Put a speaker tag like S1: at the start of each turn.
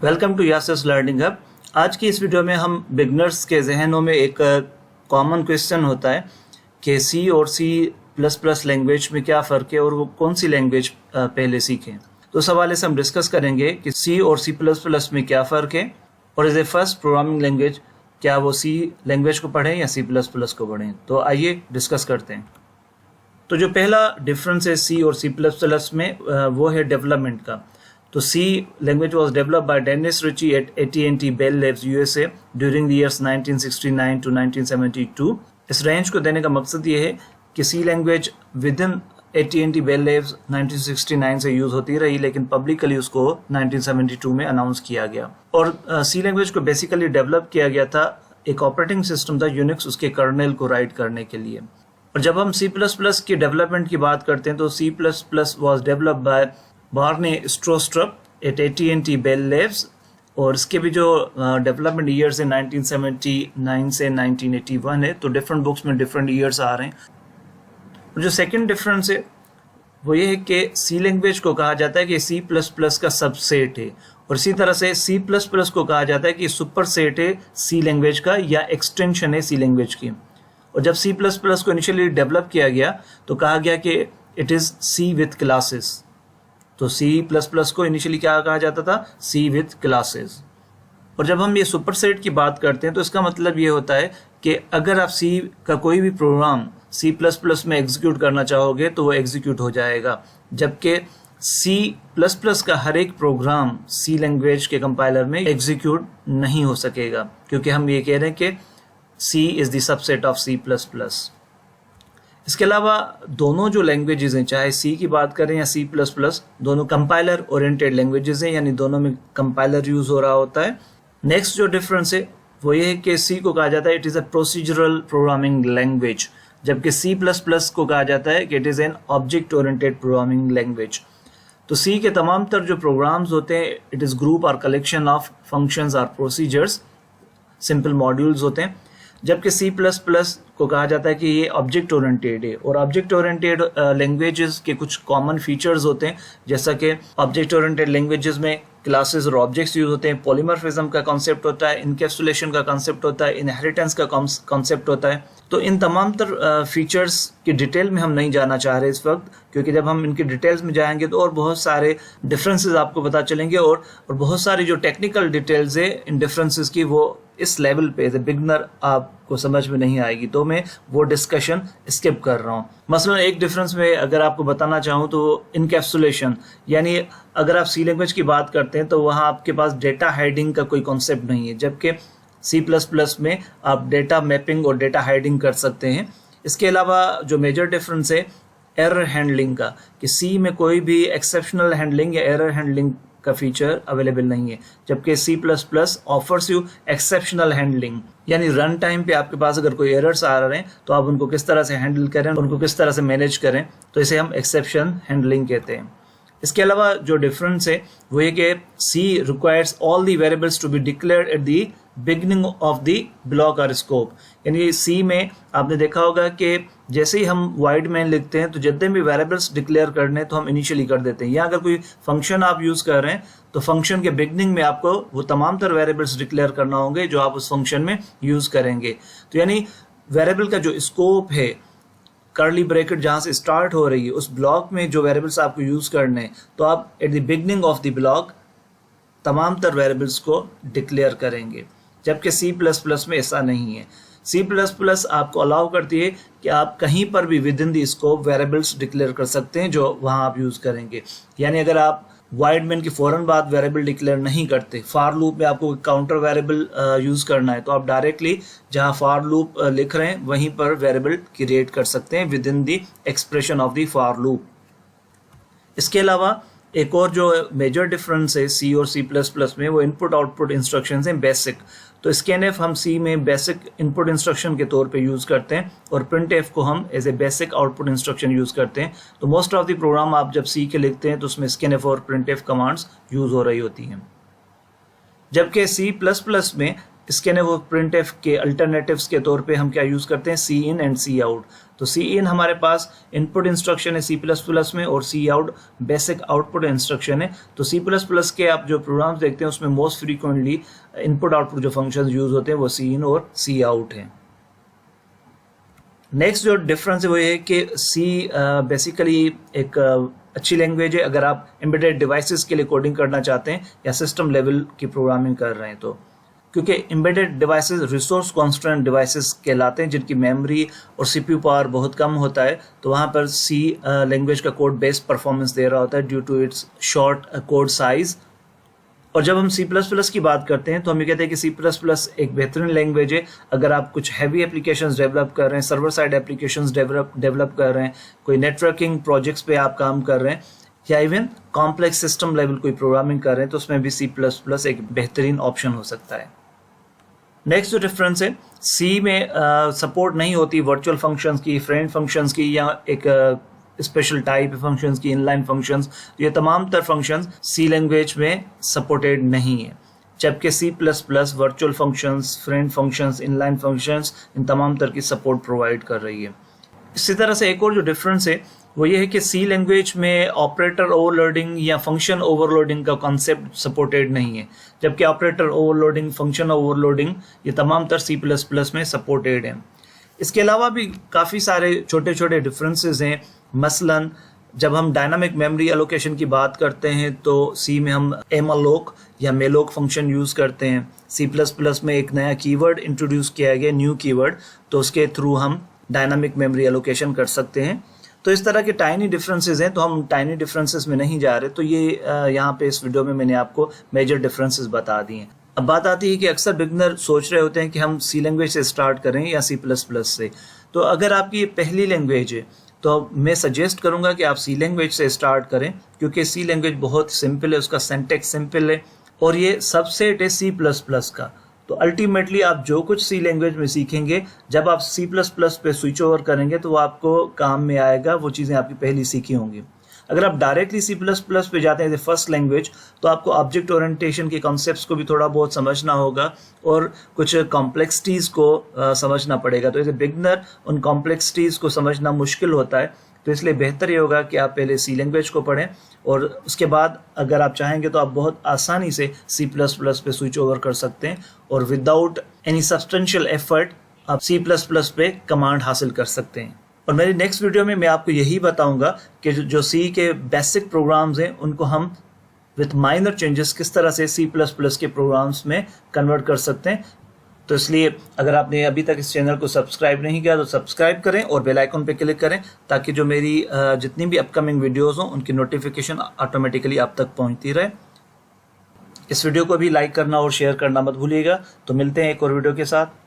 S1: Welcome to यासिस learning hub. आज की इस वीडियो में हम बिगनर्स के जहनों में एक कॉमन क्वेश्चन होता है कि सी और सी प्लस प्लस लैंग्वेज में क्या फ़र्क है और वो कौन सी लैंग्वेज पहले सीखें। तो इस हवाले से हम डिस्कस करेंगे कि सी और सी प्लस प्लस में क्या फ़र्क है और as a first programming language क्या वो सी लैंग्वेज को पढ़ें या सी प्लस प्लस को पढ़ें। तो आइए डिस्कस करते हैं। तो जो पहला डिफरेंस है सी और सी प्लस प्लस में वो है डेवलपमेंट का। तो C language was developed by Dennis Ritchie at AT&T Bell Labs USA during the years 1969 to 1972। इस रेंज को देने का मकसद ये है कि C language with in AT&T Bell Labs 1969 से यूज़ होती रही, लेकिन पब्लिकली उसको 1972 में अनाउंस किया गया। और C लैंग्वेज को बेसिकली डेवलप किया गया था, एक ऑपरेटिंग सिस्टम था यूनिक्स, उसके कर्नेल को राइट करने के लिए। और जब हम C++ की डेवलपमेंट की बात करते हैं तो C++ was developed by Bjarne Stroustrup at AT&T Bell labs, और इसके भी जो डेवलपमेंट ईयर्स है 1979 से 1981 है। तो डिफरेंट बुक्स में डिफरेंट ईयर्स आ रहे हैं। और जो सेकंड डिफरेंस है वो ये है कि सी लैंग्वेज को कहा जाता है कि C++ का सबसेट है, और इसी तरह से C++ को कहा जाता है कि सुपर सेट है सी लैंग्वेज का या एक्सटेंशन है सी लैंग्वेज की। और जब C++ को इनिशियली डेवलप किया गया तो कहा गया कि it is C with classes. तो C++ को इनिशियली क्या कहा जाता था? C with classes. और जब हम ये सुपर सेट की बात करते हैं तो इसका मतलब ये होता है कि अगर आप C का कोई भी प्रोग्राम C++ में एग्जीक्यूट करना चाहोगे तो वो एग्जीक्यूट हो जाएगा, जबकि C++ का हर एक प्रोग्राम C लैंग्वेज के कंपाइलर में एग्जीक्यूट नहीं हो सकेगा, क्योंकि हम ये कह रहे हैं कि C is the subset of C++। इसके अलावा दोनों जो लैंग्वेजेस हैं, चाहे C की बात करें या C++, दोनों कंपाइलर ओरिएंटेड लैंग्वेजेस हैं, यानी दोनों में कंपाइलर यूज़ हो रहा होता है। नेक्स्ट जो डिफरेंस है वो ये है कि C को कहा जाता है it is a procedural programming language, जबकि C++ को कहा जाता है कि it is an object oriented programming language. तो C के तमाम तर जो प्रोग्राम्स होते हैं इट इज़ ग्रुप और कलेक्शन ऑफ फंक्शंस और प्रोसीजर्स, सिंपल मॉड्यूल्स होते हैं, जबकि C++ को कहा जाता है कि ये ऑब्जेक्ट ओरिएंटेड है। और ऑब्जेक्ट ओरिएंटेड लैंग्वेजेस के कुछ कॉमन फीचर्स होते हैं, जैसा कि ऑब्जेक्ट ओरिएंटेड लैंग्वेजेस में क्लासेस और ऑब्जेक्ट्स यूज होते हैं, पॉलीमॉर्फिज्म का कॉन्सेप्ट होता है, इनकैप्सुलेशन का कॉन्सेप्ट होता है, इनहेरिटेंस का कॉन्सेप्ट होता है। तो इन तमाम तर फीचर्स की डिटेल में हम नहीं जाना चाह रहे इस वक्त, क्योंकि जब हम इनकी डिटेल्स में जाएंगे तो और बहुत सारे डिफरेंसेस आपको पता चलेंगे, और बहुत सारी जो टेक्निकल डिटेल्स है इन डिफरेंसेस की वो इस लेवल पे एज ए बिगनर आपको समझ में नहीं आएगी, तो मैं वो डिस्कशन स्किप कर रहा हूँ। मसलन एक डिफरेंस में अगर आपको बताना चाहूँ तो इनकैप्सुलेशन, यानी अगर आप सी लैंग्वेज की बात करते हैं तो वहाँ आपके पास डेटा हाइडिंग का कोई कॉन्सेप्ट नहीं है, जबकि C++ में आप डेटा मैपिंग और डेटा हाइडिंग कर सकते हैं। इसके अलावा जो मेजर डिफरेंस है एरर हैंडलिंग का, कि C में कोई भी एक्सेप्शनल हैंडलिंग या एरर हैंडलिंग का फीचर अवेलेबल नहीं है, जबकि C++ offers you exceptional handling, यानी रन टाइम पे आपके पास अगर कोई एरर्स आ रहे हैं तो आप उनको किस तरह से हैंडल करें, उनको किस तरह से मैनेज करें, तो इसे हम एक्सेप्शन हैंडलिंग कहते हैं। इसके अलावा जो डिफरेंस है वो ये कि C requires all the variables to be declared at the beginning of the block और स्कोप, यानी C में आपने देखा होगा कि जैसे ही हम वाइड मैन लिखते हैं तो जितने भी वेरिएबल्स डिक्लेयर करने तो हम इनिशियली कर देते हैं, या अगर कोई फंक्शन आप यूज़ कर रहे हैं तो फंक्शन के बिगनिंग में आपको वो तमाम तर वेरिएबल्स डिक्लेयर करना होंगे जो आप उस फंक्शन में यूज़ करेंगे। तो यानी वेरिएबल का जो स्कोप है, कर्ली ब्रैकेट जहाँ से स्टार्ट हो रही है उस ब्लॉक में जो वेरिएबल्स आपको यूज़ करने हैं, तो आप at the beginning of the block तमाम तर वेरिएबल्स को डिक्लेयर करेंगे, जबकि C++ में ऐसा नहीं है। C++ आपको अलाउ करती है कि आप कहीं पर भी with in the scope variables declare कर सकते हैं जो वहाँ आप यूज़ करेंगे। यानी अगर आप वाइड मैन की फ़ौरन बाद वेरिएबल डिक्लेयर नहीं करते, फार लूप में आपको काउंटर वेरिएबल यूज़ करना है, तो आप डायरेक्टली जहाँ फार लूप लिख रहे हैं वहीं पर वेरिएबल क्रिएट कर सकते हैं with in the expression of the far loop. इसके अलावा एक और जो मेजर डिफरेंस है C और C++ में वो इनपुट आउटपुट इंस्ट्रक्शंस हैं बेसिक। तो scanf हम C में बेसिक इनपुट इंस्ट्रक्शन के तौर पे यूज़ करते हैं, और printf को हम as a basic output instruction use करते हैं। तो मोस्ट ऑफ द प्रोग्राम आप जब C के लिखते हैं तो उसमें scanf और printf कमांड्स यूज़ हो रही होती हैं, जबकि C++ में इसके ने वो printf के अल्टरनेटिव्स के तौर पे हम क्या यूज़ करते हैं, सी इन एंड सी आउट। तो सी इन हमारे पास इनपुट इंस्ट्रक्शन है C++ में और सी आउट बेसिक आउटपुट इंस्ट्रक्शन है। तो C++ के आप जो प्रोग्राम्स देखते हैं उसमें मोस्ट फ्रीक्वेंटली इनपुट आउटपुट जो फंक्शंस यूज होते हैं वो सी इन और सी आउट है। नेक्स्ट जो डिफरेंस है वो ये है कि सी बेसिकली एक अच्छी लैंग्वेज है अगर आप एम्बेडेड डिवाइसेस के लिए कोडिंग करना चाहते हैं या सिस्टम लेवल की प्रोग्रामिंग कर रहे हैं तो, क्योंकि embedded devices resource constraint devices कहलाते हैं जिनकी मेमोरी और सीपीयू पावर बहुत कम होता है। तो वहाँ पर सी लैंग्वेज का कोड बेस्ट परफॉर्मेंस दे रहा होता है due to its short code size. और जब हम C++ की बात करते हैं तो हम ये कहते हैं कि C++ एक बेहतरीन लैंग्वेज है अगर आप कुछ हैवी एप्लीकेशंस डेवलप कर रहे हैं, सर्वर साइड एप्लीकेशंस डेवलप कर रहे हैं, कोई नेटवर्किंग प्रोजेक्ट्स पे आप काम कर रहे हैं या इवन कॉम्प्लेक्स सिस्टम लेवल कोई प्रोग्रामिंग कर रहे हैं तो उसमें भी C++ एक बेहतरीन ऑप्शन हो सकता है। नेक्स्ट जो डिफरेंस है, सी में सपोर्ट नहीं होती वर्चुअल फंक्शंस की, फ्रेंड फंक्शंस की या एक स्पेशल टाइप फंक्शंस की, इनलाइन फंक्शंस, ये तमाम तर फंक्शंस सी लैंग्वेज में सपोर्टेड नहीं है, जबकि C++ virtual functions, friend functions, inline functions in तमाम तर की सपोर्ट प्रोवाइड कर रही है। इसी तरह से एक और जो डिफरेंस है वो ये है कि सी लैंग्वेज में ऑपरेटर ओवरलोडिंग या फंक्शन ओवरलोडिंग का कॉन्सेप्ट सपोर्टेड नहीं है, जबकि ऑपरेटर ओवरलोडिंग, फंक्शन ओवरलोडिंग ये तमाम तर C++ में सपोर्टेड है। इसके अलावा भी काफ़ी सारे छोटे छोटे डिफरेंसेस हैं। मसलन जब हम डायनामिक मेमोरी एलोकेशन की बात करते हैं तो सी में हम malloc या malloc फंक्शन यूज़ करते हैं। C++ में एक नया कीवर्ड इंट्रोड्यूस किया गया, न्यू कीवर्ड, तो उसके थ्रू हम डायनामिक मेमोरी एलोकेशन कर सकते हैं। तो इस तरह के टाइनी डिफरेंसेस हैं, तो हम टाइनी डिफरेंसेस में नहीं जा रहे। तो ये यहाँ पे इस वीडियो में मैंने आपको मेजर डिफरेंसेस बता दिए। अब बात आती है कि अक्सर बिगनर सोच रहे होते हैं कि हम सी लैंग्वेज से स्टार्ट करें या C++ से। तो अगर आपकी ये पहली लैंग्वेज है तो मैं सजेस्ट करूंगा कि आप सी लैंग्वेज से स्टार्ट करें, क्योंकि सी लैंग्वेज बहुत सिंपल है, उसका सिंटैक्स सिंपल है और ये सबसेट है C++ का। तो अल्टीमेटली आप जो कुछ सी लैंग्वेज में सीखेंगे, जब आप C++ पे स्विच ओवर करेंगे तो वो आपको काम में आएगा, वो चीज़ें आपकी पहली सीखी होंगी। अगर आप डायरेक्टली C++ पे जाते हैं फर्स्ट लैंग्वेज तो आपको ऑब्जेक्ट ओरिएंटेशन के कॉन्सेप्ट्स को भी थोड़ा बहुत समझना होगा और कुछ कॉम्प्लेक्सिटीज़ को समझना पड़ेगा। तो एज ए बिगनर उन कॉम्प्लेक्सिटीज़ को समझना मुश्किल होता है, तो इसलिए बेहतर ये होगा कि आप पहले सी लैंग्वेज को पढ़ें और उसके बाद अगर आप चाहेंगे तो आप बहुत आसानी से C++ पे स्विच ओवर कर सकते हैं और विदाउट एनी सब्सटेंशियल एफर्ट आप C++ पे कमांड हासिल कर सकते हैं। और मेरी नेक्स्ट वीडियो में मैं आपको यही बताऊंगा कि जो सी के बेसिक प्रोग्राम्स हैं उनको हम विथ माइनर चेंजेस किस तरह से C++ के प्रोग्राम्स में कन्वर्ट कर सकते हैं। तो इसलिए अगर आपने अभी तक इस चैनल को सब्सक्राइब नहीं किया तो सब्सक्राइब करें और बेल आइकन पे क्लिक करें, ताकि जो मेरी जितनी भी अपकमिंग वीडियोस हों उनकी नोटिफिकेशन ऑटोमेटिकली आप तक पहुंचती रहे। इस वीडियो को भी लाइक करना और शेयर करना मत भूलिएगा। तो मिलते हैं एक और वीडियो के साथ।